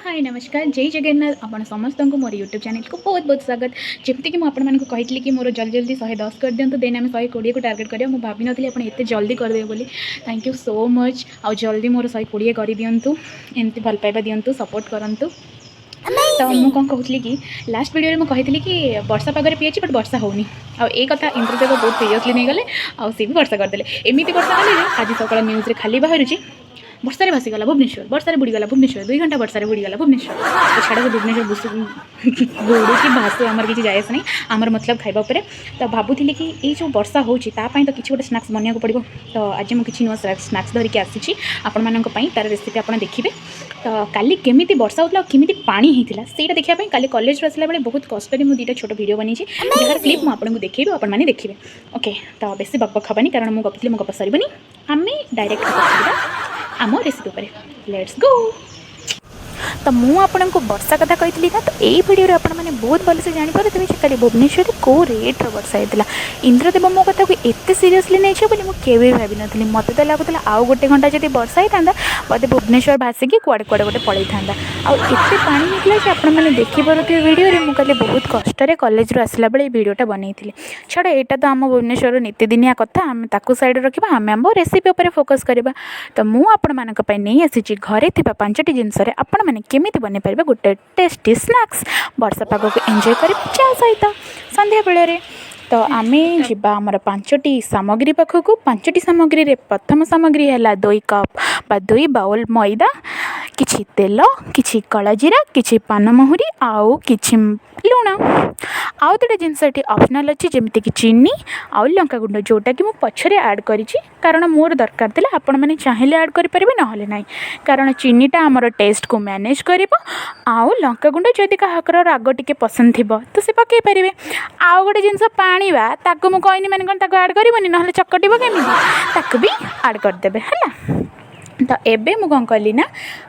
हाय नमस्कार जय जगन्नाथ आपण समस्त को मोर यूट्यूब चैनल को बहुत बहुत स्वागत। जमती कि मुझे कही कि मोर जल्दी जल्दी 110 कर दिंतु देन आम 120 को टार्गेट करें। मुझे भाभी नी आप एत जल्दी करदे बोली। Thank you so much. आउ जल्दी मोर 120 कर दिंतु एमती भल पाइबा दिंतु सपोर्ट करंतु। तो मुझे कौन कहती कि लास्ट वीडियो में कही कि वर्षा पागे पीछे बट वर्षा होनी आई कथा इंद्रदेव बहुत सीरियसली नहीं गले आ सी भी वर्षा करदे एमती वर्षा कले आज सका न्यूज रे खाली बाहर वर्षार भासीगला भुवनेश्वर वर्षार बुड़ीगला भुवनेश्वर 2 घंटा वर्षार बुड़ीगला भुवनेश्वर तो छाड़ भुवनेश्वर बुड़ू कि भासु आमर किसी जायस नहीं आमर मतलब खाइबा उपरे। तो भावुली कि ये जो वर्षा होची ता पई तो किसी गोटे स्नाक्स बनिया पड़ो। तो आज मुझे किसी नुआ स्नाक्स धरिकी आसी आपण मानी तार रेसिपी आप देखिए। तो काली केमी वर्षा होता केमी पानी होता से देखापी काली कॉलेज आसला बेले बहुत कष्ट मुझे 2टा छोट वीडियो बनी जार क्लिप मुझे देखी आपण देखिए। ओके तो बेसी बकबक हबानी कारण मुझे गपी मो गप सरबनी आम डायरेक्ट आम रेसिपी पर लेट्स गो। तो मुझे वर्षा कथा कही ना तो यही वीडियो आप बहुत भलसे जापर कल भुवनेश्वर को रेट्र वर्षा होता इंद्रदेव मो कथा को एत सीरीयसली नहीं बोली मुझे भावी नी मत तो लगुला आउ गोटे घंटा जब वर्षा होता बोधे भुवनेश्वर भासिकी कुआड़े कुआड़े गोटे पलि था आते पानी निकला कि आपने देखिपे वीडियो में मुझे बहुत कष्ट कॉलेज आसला बेले वीडियोटा बनई छाड़ यहाँ तो आम भुवनेश्वर नीतिदिनिया कथा आम ताकू साइड रखा आम आम रेसिपी उपर फोकस करवा। तो मुझे नहीं आसी घरे थी 5टी जिनस आपण मैंने केमी बन पारे गोटे टेस्टी स्नैक्स वर्षा पाग को एंजॉय कर चा सहित संध्या बेले। तो आम जा आमर 5टी सामग्री पाखक 5टी सामग्री रे प्रथम सामग्री है 2 कप बा 2 बाउल मैदा किछि तेल किछि कला जीरा किछि पानमहुरी आउ किछि लुण आउ 2टा जिनस ये ऑप्शनल अच्छी जमीती कि चीनी आउ लंका गुंड जोटा कि मुझे पछरे ऐड करी कारण मोर दरकार था आपण मैंने चाहिए ऐड करेंगे ना ना कारण चीनीटा आमर टेस्ट को मैनेज कर आउ लंका गुंड जदि क्या राग टे पसंद थी तो सी पकई पारे। आउ गोटे जिनस पानी ताकू मुझे कहनी मैंने कौन ताकू ऐड करनी ना चकटिब केमी ताकू भी ऐड करदे है। तो एबे मु कौन कली ना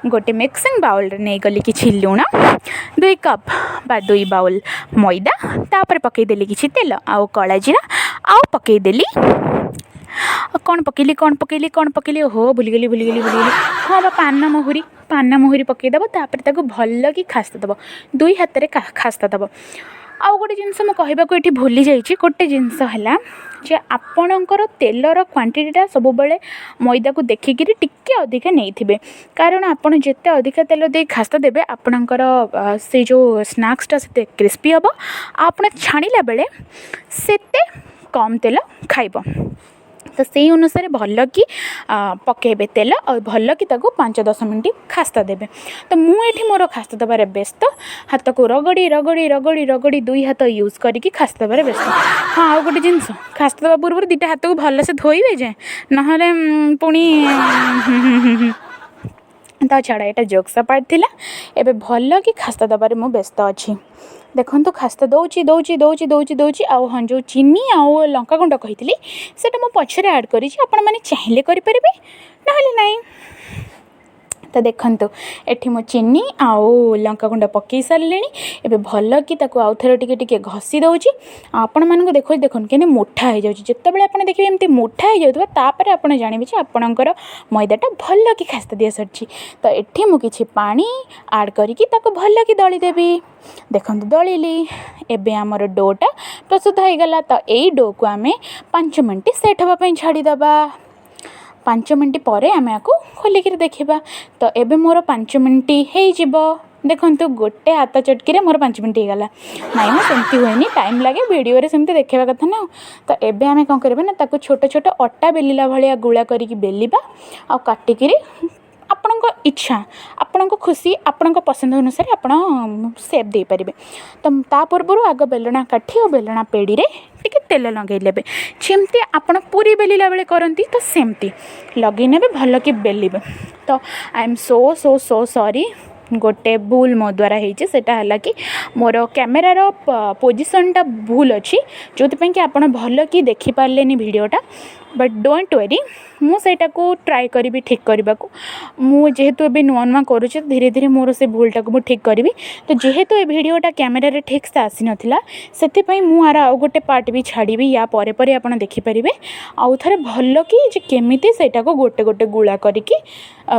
गोटे मिक्सिंग बाउल नहीं गली कि लुण 2 कप बा 2 बाउल मैदा तापर पकईदेली कि तेल आउ कला जीरा आउ पकईदेली कौन पकईली ओहो भूलीगली हाँ बा पान महुरी पकईदेव तापर भल कि खास्ता दब 2 हाथ में खास्ता दब। आउ गोटे जिनस मुझे कहवाक ये भूली जाइए गोटे जिनस है जे आपणकर तेलर क्वांटिटीटा सब बेले मैदा को देखिकी टिके अधिका नहीं कारण आपड़ जिते अधिका तेल दे खास्ता देवे आपणकर से जो स्नैक्सटा से क्रिस्पी हम आप छाणिला बेले सेते कम तेल खाइब। तो से अनुसार भल कि पकेबे तेल और भल कि 5-10 मिनट खास्ता देवे। तो मुझे मोर खास्ता देवार व्यस्त हाथ को रगड़ी रगड़ी रगड़ी रगड़ी 2 हाथ यूज करके खास्ता देवार व्यस्त। हाँ आउ गोटे जिनस खास्ता देवा पूर्व 2टा हाथ को भलसे धोइबे जे नहले पुणी तो छाड़ यहाँ जोक्स पार्ट थिला एबे भल कि खास्ता दबारे मु व्यस्त अच्छी। देखो खास्ता दौची आउ हाँ जो चीनी आउ लंका गुंड कही से मु पछरे ऐड करी आपण मैंने चाहिए करेंगे ना नहीं। तो देखो एठी मो चीनी आउ लंका गुंड पकई सारे एबे भल कि आउ थे टे घसी दौची आपण मानक देखो देखो कि मोटा हो जाए जिते आप देखिए एमती मोटा हो जाता आप जानवे आपणकर मैदाटा भल कि खास्ता दिया सारी। तो एठी मु किछि पानी ऐड करिकी भल कि दली देवी देखो दलिली एबे आमर डोटा प्रस्तुत हो गला। तो यही डो को आम 5 मिनट सेट हाँपाई छाड़ीदबा 5 मिनट पर आम या खोलिक देखा। तो एबे मोर 5 मिनट हो देखो गोटे हाथ चटकी मोर 5 मिनट हो गला नाई मैं सेमती हुए टाइम लगे वीडियो सेमती देखा कथा ना। तो एबे आम कौन करबा ना छोट छोट अटा बेलिला भाया गुला करिकी बेलिबा आ काटिकी आपण इच्छा आपण खुशी आपण पसंद अनुसार आप सेप दे पारे। तो ता पूर्व आग बेलना काठी और बेलना पेड़ी रे टिके तेल लगे लेबे जमती आपण पूरी बेलिला बेले करंती तो सेमती लगे नेबे भल कि बेलिबे। तो I am so so so sorry गोटे भूल मो द्वारा होती है कि मोर कैमेरार पोजिशनटा भूल अच्छी जो कि आप भल कि देखिपारे वीडियोटा बट डोंट वरी मुझा को ट्राए करी ठीक करने को मुझेतु ए नुआ नुआ करुचे धीरे धीरे मोर से भूलटा को ठीक करी। तो जेहेतु ये भिडटा कैमेरारे ठीक से आसी नाला से मुझे आउ गोटे पार्ट भी छाड़ी या परे परे आपण देखिपारे आउ थे भल कि केमिति सेटा को गोटे गोटे गुला करिकी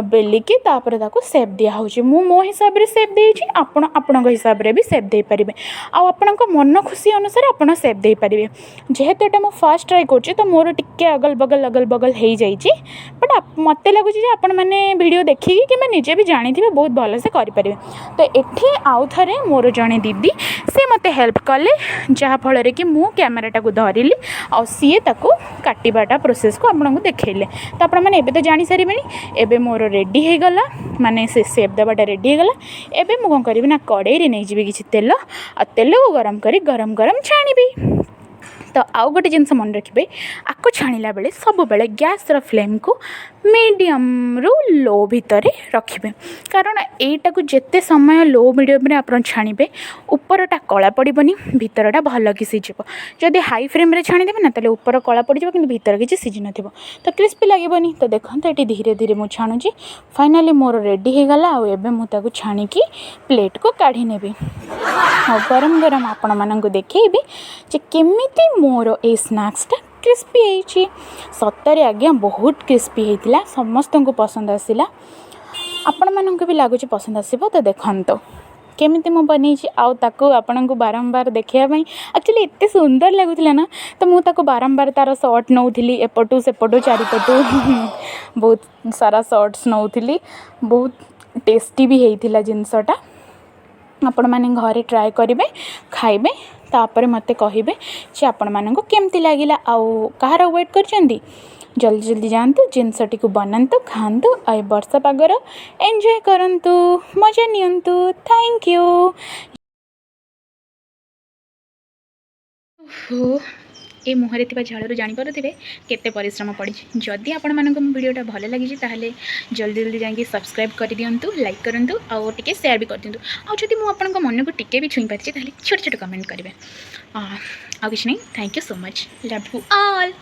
बेलिकी तापर ताको सेप दिया होची मो हिसाब रे सेप देइछि आपण हिसाब रे भी सेप दे पारिबे आपण मन खुशी अनुसार आपण सेप दे पारिबे। जेहेतु एटा मो फर्स्ट ट्राई करछि तो मोर टिके अगल बगल हो जाइछि बट मते लागुछि जे आपण माने वीडियो देखिकी कि निजे भी जानिथिबे बहुत भल से करि पारिबे। तो एठी आउ थरे मोर जणे दीदी से मते हेल्प कले जहा फल रे कि मु कैमराटा को धरिली आ सीए ताको काटिबाटा प्रोसेस को आपन को देखैले। तो आपण माने एबे तो जानि सारिबेनी एबे मोर रेडी हे गला माने से सेप देबाटा रेडी हे गला। एबे मु कोन करबी ना कड़ाई रे नै जिबे किछि तेल आ तेल को गरम करी गरम गरम छाणीबी। तो आउ गोटे जिनस मन रखिए आपको छाणिला बेले सब बेले गैस फ्लेम को मीडियम रु लो भितर रखिए कारण एटा को जेते समय लो मीडियम रे आप छाणिबे ऊपरटा कला पड़बनी भितरटा भल कि सीझिब। जदि हाई फ्लेम रे छाणीदेबे ना ताले ऊपर कला पड़िब कि भितर किसी सीझी नथिबो तो क्रिस्पी लागेबनी। तो देखते ये धीरे धीरे मुझे छाणुची फाइनाली मोर रेडी हो गला आ एबे मु ताको छाणिकी प्लेट को काढ़ी नेबी आ गरम गरम आपण मानंकु देखैबी जे केमिति मोर ए स्नैक्सटा क्रिस्पी होइछि। सतरे आज्ञा बहुत क्रिस्पी होइतिला समस्त को पसंद आसिला आपण मानंकु भी लागुछि पसंद आसिबो। तो देखंतो केमिति मु बनेछि आउ ताको आपन को बारंबार देखिया पई एक्चुअली एते सुंदर लागुतिला ना तो मु ताको बारंबार तार शॉट नौथिली एपटू सेपटू चारिपटू बहुत सारा शॉट्स नौथिली बहुत टेस्टी भी होइतिला जिंसटा आपण माने घरे ट्राए करिवे खाइबे तापर मते कहिबे जे आपण माननको केमती लागिला आउ कहार वेट करचंदी जल्दी जल्दी जानतु जिनसटी को बनातु खातु आ वर्षा पागर एंजॉय करंतु मजा नियंतु। Thank you. ए मुहरे थिबा झाड़ू जानीपारे केते परिश्रम पड़ी। जदि आपण मानक वीडियोटा भल लगी ताहले जल्दी जल्दी जाकि सब्सक्राइब कर दिंतु लाइक करूँ आउ टिके शेयर भी कर दिंतु आउ जदि मु आपन मन को टिके भी छुई पारिछि ताहले छोट छोट कमेंट करेंगे आ किछ नहीं। Thank you so much love you all.